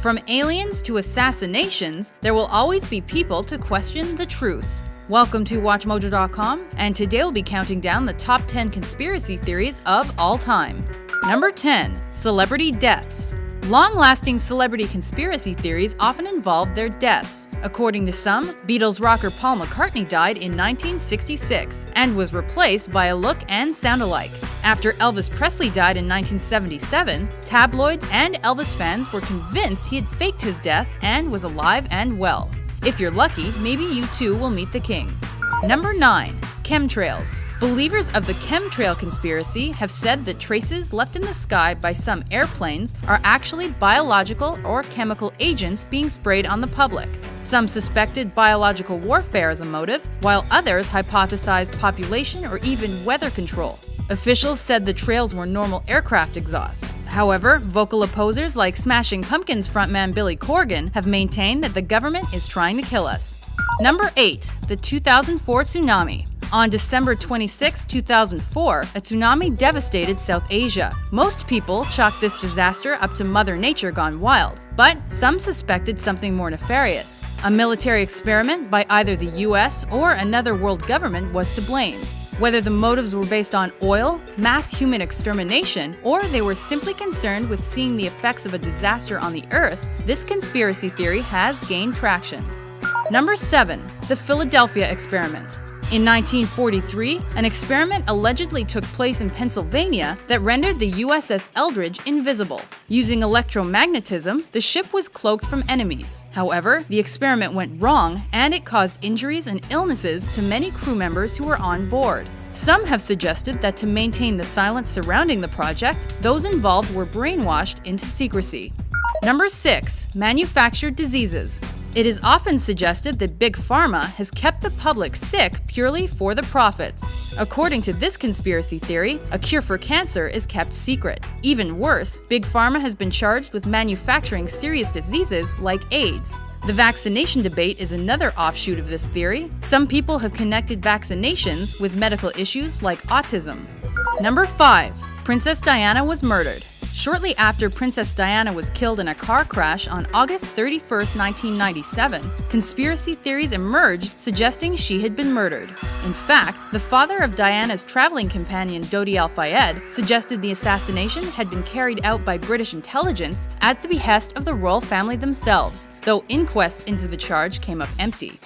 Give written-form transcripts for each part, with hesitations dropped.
From aliens to assassinations, there will always be people to question the truth. Welcome to WatchMojo.com, and today we'll be counting down the top 10 conspiracy theories of all time. Number 10. Celebrity deaths. Long-lasting celebrity conspiracy theories often involve their deaths. According to some, Beatles rocker Paul McCartney died in 1966 and was replaced by a look and sound alike. After Elvis Presley died in 1977, tabloids and Elvis fans were convinced he had faked his death and was alive and well. If you're lucky, maybe you too will meet the king. Number 9. Chemtrails. Believers of the chemtrail conspiracy have said that traces left in the sky by some airplanes are actually biological or chemical agents being sprayed on the public. Some suspected biological warfare as a motive, while others hypothesized population or even weather control. Officials said the trails were normal aircraft exhaust. However, vocal opposers like Smashing Pumpkins frontman Billy Corgan have maintained that the government is trying to kill us. Number 8. The 2004 tsunami. On December 26, 2004, a tsunami devastated South Asia. Most people chalked this disaster up to Mother Nature gone wild, but some suspected something more nefarious. A military experiment by either the US or another world government was to blame. Whether the motives were based on oil, mass human extermination, or they were simply concerned with seeing the effects of a disaster on the Earth, this conspiracy theory has gained traction. Number 7. The Philadelphia experiment. In 1943, an experiment allegedly took place in Pennsylvania that rendered the USS Eldridge invisible. Using electromagnetism, the ship was cloaked from enemies. However, the experiment went wrong and it caused injuries and illnesses to many crew members who were on board. Some have suggested that to maintain the silence surrounding the project, those involved were brainwashed into secrecy. Number 6. Manufactured diseases. It is often suggested that Big Pharma has kept the public sick purely for the profits. According to this conspiracy theory, a cure for cancer is kept secret. Even worse, Big Pharma has been charged with manufacturing serious diseases like AIDS. The vaccination debate is another offshoot of this theory. Some people have connected vaccinations with medical issues like autism. Number 5. Princess Diana was murdered. Shortly after Princess Diana was killed in a car crash on August 31, 1997, conspiracy theories emerged suggesting she had been murdered. In fact, the father of Diana's traveling companion Dodi Al-Fayed suggested the assassination had been carried out by British intelligence at the behest of the royal family themselves, though inquests into the charge came up empty.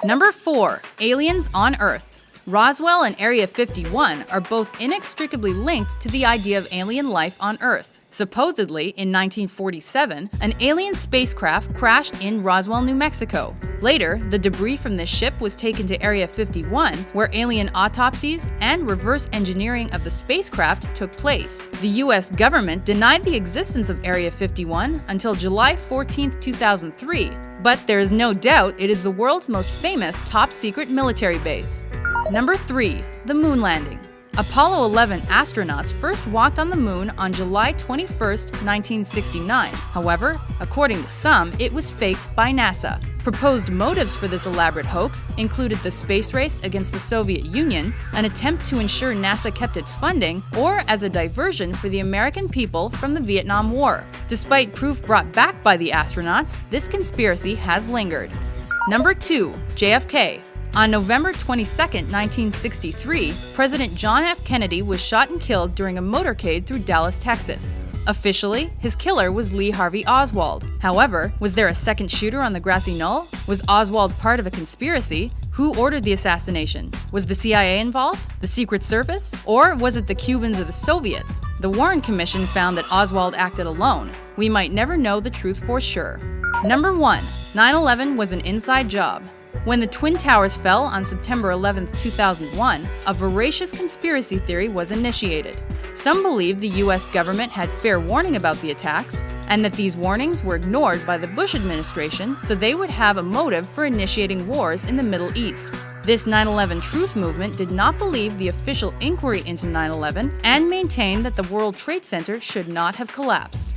Number 4. Aliens on Earth. Roswell and Area 51 are both inextricably linked to the idea of alien life on Earth. Supposedly, in 1947, an alien spacecraft crashed in Roswell, New Mexico. Later, the debris from this ship was taken to Area 51, where alien autopsies and reverse engineering of the spacecraft took place. The US government denied the existence of Area 51 until July 14, 2003, but there is no doubt it is the world's most famous top-secret military base. Number 3. The moon landing. Apollo 11 astronauts first walked on the moon on July 21, 1969. However, according to some, it was faked by NASA. Proposed motives for this elaborate hoax included the space race against the Soviet Union, an attempt to ensure NASA kept its funding, or as a diversion for the American people from the Vietnam War. Despite proof brought back by the astronauts, this conspiracy has lingered. Number 2. JFK. On November 22, 1963, President John F. Kennedy was shot and killed during a motorcade through Dallas, Texas. Officially, his killer was Lee Harvey Oswald. However, was there a second shooter on the grassy knoll? Was Oswald part of a conspiracy? Who ordered the assassination? Was the CIA involved? The Secret Service? Or was it the Cubans or the Soviets? The Warren Commission found that Oswald acted alone. We might never know the truth for sure. Number 1. 9/11 was an inside job. When the Twin Towers fell on September 11, 2001, a voracious conspiracy theory was initiated. Some believed the US government had fair warning about the attacks, and that these warnings were ignored by the Bush administration so they would have a motive for initiating wars in the Middle East. This 9/11 truth movement did not believe the official inquiry into 9/11 and maintained that the World Trade Center should not have collapsed.